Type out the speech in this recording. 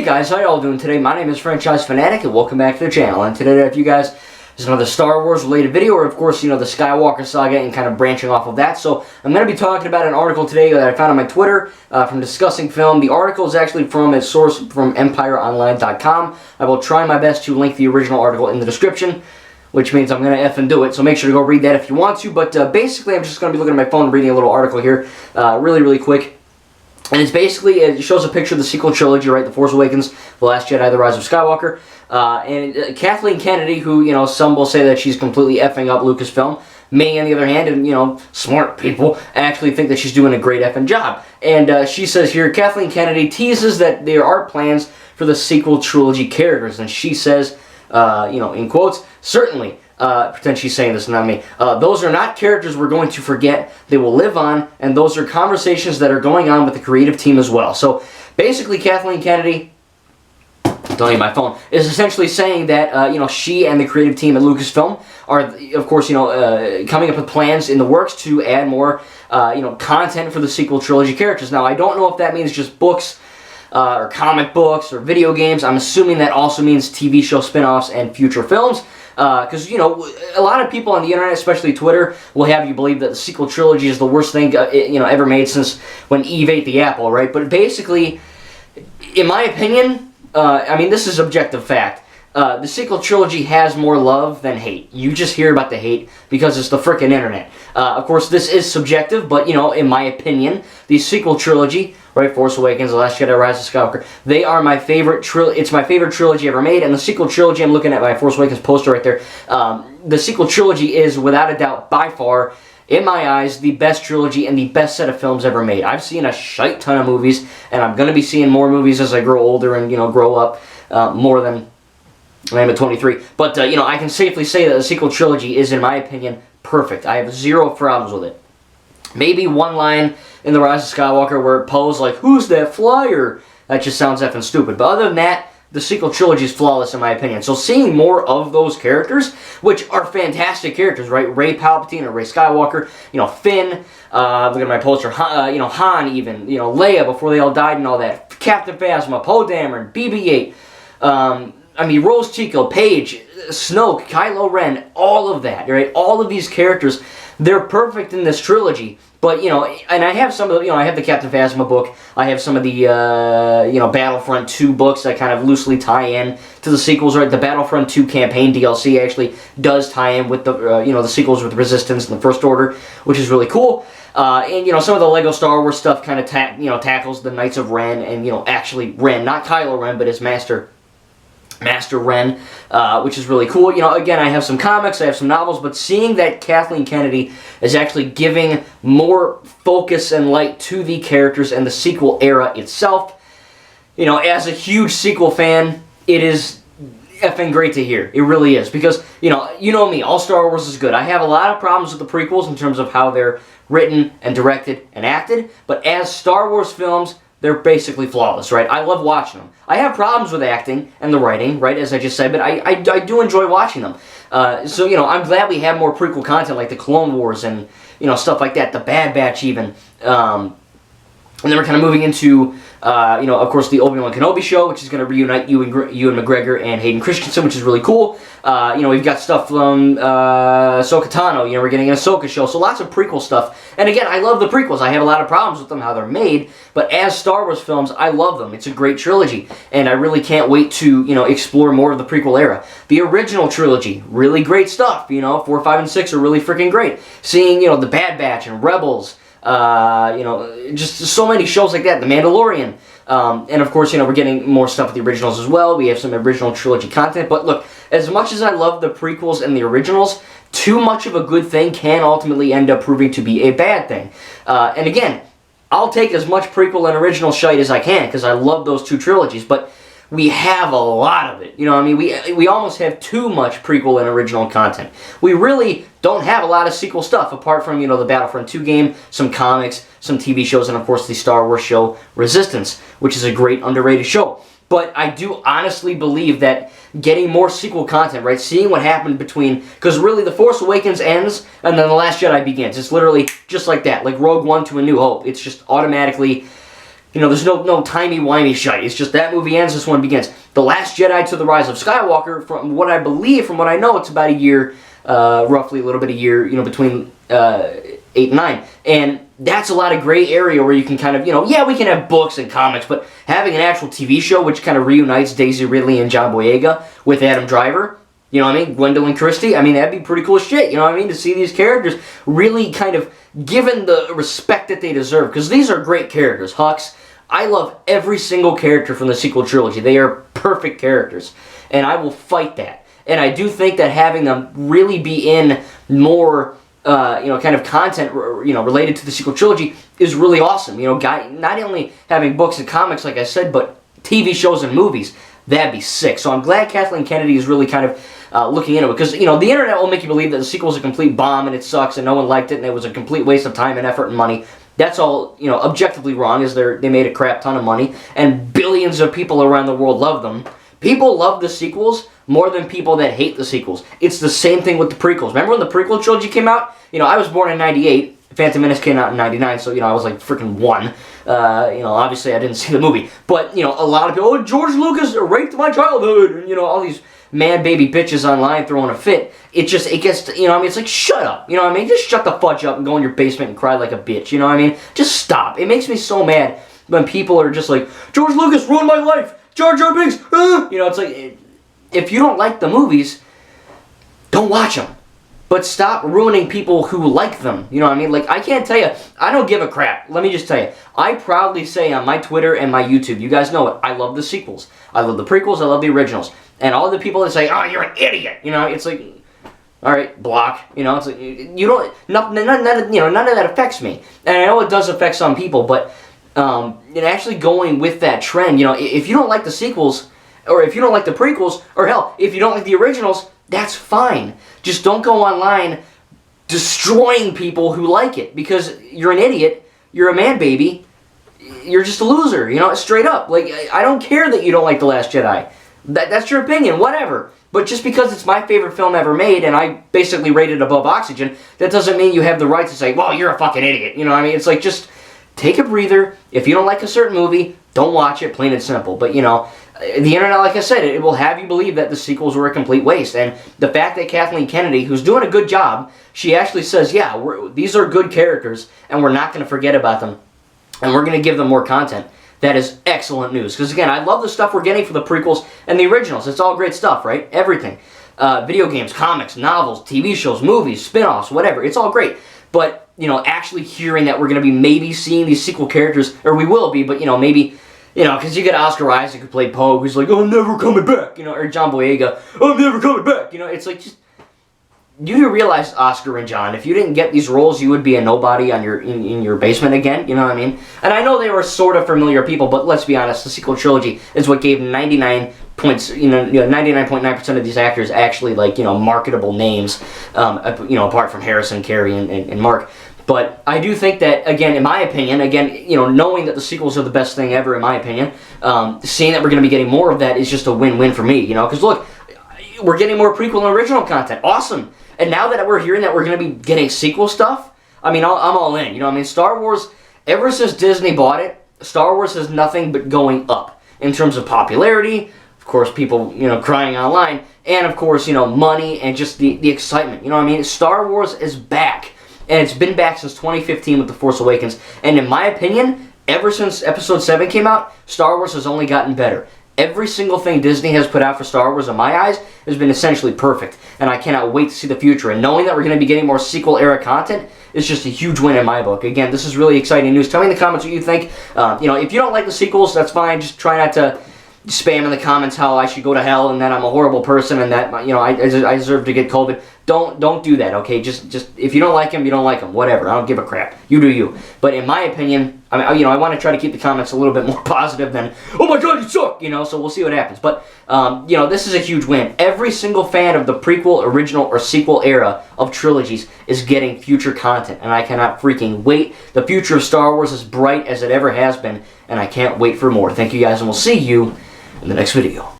Hey guys, how y'all doing today? My name is Franchise Fanatic and welcome back to the channel. And today I have you guys is another Star Wars related video, or of course, the Skywalker saga and kind of branching off of that. So I'm going to be talking about an article today that I found on my Twitter from Discussing Film. The article is actually from a source from EmpireOnline.com. I will try my best to link the original article in the description, which means I'm going to effing do it. So make sure to go read that if you want to. But basically, I'm just going to be looking at my phone and reading a little article here really quick. And it's basically, it shows a picture of the sequel trilogy, right? The Force Awakens, The Last Jedi, The Rise of Skywalker. And Kathleen Kennedy, who, some will say that she's completely effing up Lucasfilm. Me, on the other hand, and, smart people actually think that she's doing a great effing job. And she says here, Kathleen Kennedy teases that there are plans for the sequel trilogy characters. And she says, in quotes, certainly, pretend she's saying this, not me. Those are not characters we're going to forget. They will live on, and those are conversations that are going on with the creative team as well. So, basically, Kathleen Kennedy, don't need my phone, is essentially saying that, she and the creative team at Lucasfilm are, of course, coming up with plans in the works to add more, content for the sequel trilogy characters. Now, I don't know if that means just books, or comic books, or video games. I'm assuming that also means TV show spin-offs and future films. Because, a lot of people on the internet, especially Twitter, will have you believe that the sequel trilogy is the worst thing, ever made since when Eve ate the apple, right? But basically, in my opinion, this is objective fact. The sequel trilogy has more love than hate. You just hear about the hate because it's the frickin' internet. Of course, this is subjective, but, in my opinion, the sequel trilogy, right, Force Awakens, The Last Jedi, Rise of Skywalker, they are my favorite it's my favorite trilogy ever made, and the sequel trilogy, I'm looking at my Force Awakens poster right there, the sequel trilogy is, without a doubt, by far, in my eyes, the best trilogy and the best set of films ever made. I've seen a shite ton of movies, and I'm going to be seeing more movies as I grow older and, grow up, more than I am at 23. But, I can safely say that the sequel trilogy is, in my opinion, perfect. I have zero problems with it. Maybe one line in The Rise of Skywalker where Poe's like, "Who's that flyer?" That just sounds effing stupid. But other than that, the sequel trilogy is flawless in my opinion. So seeing more of those characters, which are fantastic characters, right? Rey Palpatine or Rey Skywalker, Finn, look at my poster, Han even, Leia before they all died and all that, Captain Phasma, Poe Dameron, BB-8, Rose Tico, Paige, Snoke, Kylo Ren, all of that, right? All of these characters, they're perfect in this trilogy. But, and I have some of the, I have the Captain Phasma book. I have some of the, Battlefront 2 books that kind of loosely tie in to the sequels, right? The Battlefront 2 campaign DLC actually does tie in with the, the sequels with Resistance and the First Order, which is really cool. And, some of the Lego Star Wars stuff kind of, tackles the Knights of Ren and, actually Ren, not Kylo Ren, but his Master Ren, which is really cool. Again, I have some comics, I have some novels, but seeing that Kathleen Kennedy is actually giving more focus and light to the characters and the sequel era itself, as a huge sequel fan, it is effing great to hear. It really is. Because, you know me, all Star Wars is good. I have a lot of problems with the prequels in terms of how they're written and directed and acted, but as Star Wars films, they're basically flawless, right? I love watching them. I have problems with acting and the writing, right, as I just said, but I do enjoy watching them. So, I'm glad we have more prequel content like the Clone Wars and, stuff like that, the Bad Batch even. And then we're kind of moving into, of course, the Obi-Wan Kenobi show, which is going to reunite Ewan McGregor and Hayden Christensen, which is really cool. We've got stuff from Ahsoka Tano. We're getting an Ahsoka show, so lots of prequel stuff. And again, I love the prequels. I have a lot of problems with them, how they're made, but as Star Wars films, I love them. It's a great trilogy, and I really can't wait to, explore more of the prequel era. The original trilogy, really great stuff. 4, 5, and 6 are really freaking great. Seeing, the Bad Batch and Rebels, just so many shows like that, The Mandalorian, and of course, we're getting more stuff with the originals as well. We have some original trilogy content, but look, as much as I love the prequels and the originals, too much of a good thing can ultimately end up proving to be a bad thing. And again, I'll take as much prequel and original shite as I can, because I love those two trilogies, but we have a lot of it. We almost have too much prequel and original content. We really don't have a lot of sequel stuff, apart from, the Battlefront 2 game, some comics, some TV shows, and of course the Star Wars show Resistance, which is a great underrated show. But I do honestly believe that getting more sequel content, right, seeing what happened between, because really The Force Awakens ends, and then The Last Jedi begins. It's literally just like that, like Rogue One to A New Hope. It's just automatically there's no timey-wimey shite. It's just that movie ends, this one begins. The Last Jedi to the Rise of Skywalker, from what I believe, from what I know, it's about a year, roughly a little bit a year, between 8 and 9. And that's a lot of gray area where you can kind of, yeah, we can have books and comics, but having an actual TV show which kind of reunites Daisy Ridley and John Boyega with Adam Driver, Gwendolyn Christie, that'd be pretty cool shit, to see these characters really kind of given the respect that they deserve, because these are great characters. Hux, I love every single character from the sequel trilogy. They are perfect characters, and I will fight that. And I do think that having them really be in more, kind of content, related to the sequel trilogy is really awesome. Not only having books and comics, like I said, but TV shows and movies. That'd be sick. So I'm glad Kathleen Kennedy is really kind of looking into it, because, the internet will make you believe that the sequel is a complete bomb and it sucks and no one liked it and it was a complete waste of time and effort and money. That's all, objectively wrong, is they made a crap ton of money and billions of people around the world love them. People love the sequels more than people that hate the sequels. It's the same thing with the prequels. Remember when the prequel trilogy came out? I was born in 98. Phantom Menace came out in 99, so, I was like freaking 1. Obviously I didn't see the movie. But, a lot of people, oh, George Lucas raped my childhood, and, all these mad baby bitches online throwing a fit. It gets, it's like, shut up, just shut the fudge up and go in your basement and cry like a bitch, just stop. It makes me so mad when people are just like, George Lucas ruined my life, Jar Jar Binks, it's like, if you don't like the movies, don't watch them. But stop ruining people who like them. Like, I can't tell you, I don't give a crap. Let me just tell you, I proudly say on my Twitter and my YouTube, you guys know it, I love the sequels. I love the prequels, I love the originals. And all the people that say, oh, you're an idiot, it's like, all right, block. It's like, you don't, none of that affects me. And I know it does affect some people, but actually going with that trend, if you don't like the sequels, or if you don't like the prequels, or hell, if you don't like the originals, that's fine. Just don't go online destroying people who like it, because you're an idiot, you're a man baby, you're just a loser, straight up. Like, I don't care that you don't like The Last Jedi. That's your opinion, whatever. But just because it's my favorite film ever made, and I basically rate it above Oxygen, that doesn't mean you have the right to say, well, you're a fucking idiot. It's like, just take a breather. If you don't like a certain movie, don't watch it, plain and simple. But, the internet, like I said, it will have you believe that the sequels were a complete waste. And the fact that Kathleen Kennedy, who's doing a good job, she actually says, yeah, these are good characters, and we're not going to forget about them, and we're going to give them more content. That is excellent news. Because, again, I love the stuff we're getting for the prequels and the originals. It's all great stuff, right? Everything. Video games, comics, novels, TV shows, movies, spin-offs, whatever. It's all great. But, actually hearing that we're going to be maybe seeing these sequel characters, or we will be, but, maybe, because you got Oscar Isaac who played Poe, who's like, oh, I'm never coming back, or John Boyega, oh, I'm never coming back, it's like, just, you do realize, Oscar and John, if you didn't get these roles, you would be a nobody on in your basement again, you know what I mean? And I know they were sort of familiar people, but let's be honest, the sequel trilogy is what gave 99.9% of these actors actually, like, marketable names, apart from Harrison, Carey, and Mark. But I do think that, again, in my opinion, knowing that the sequels are the best thing ever, in my opinion, seeing that we're going to be getting more of that is just a win-win for me, because look, we're getting more prequel and original content. Awesome. And now that we're hearing that we're going to be getting sequel stuff, I'm all in. Star Wars, ever since Disney bought it, Star Wars has nothing but going up in terms of popularity, of course, people, crying online, and of course, money and just the excitement. Star Wars is back. And it's been back since 2015 with The Force Awakens. And in my opinion, ever since Episode 7 came out, Star Wars has only gotten better. Every single thing Disney has put out for Star Wars, in my eyes, has been essentially perfect. And I cannot wait to see the future. And knowing that we're going to be getting more sequel-era content is just a huge win in my book. Again, this is really exciting news. Tell me in the comments what you think. If you don't like the sequels, that's fine. Just try not to spam in the comments how I should go to hell and that I'm a horrible person and that, I deserve to get COVID. Don't do that, okay? Just if you don't like them, you don't like them. Whatever. I don't give a crap. You do you. But in my opinion, I want to try to keep the comments a little bit more positive than, oh my god, you suck, so we'll see what happens. But, this is a huge win. Every single fan of the prequel, original, or sequel era of trilogies is getting future content, and I cannot freaking wait. The future of Star Wars is bright as it ever has been, and I can't wait for more. Thank you guys, and we'll see you in the next video.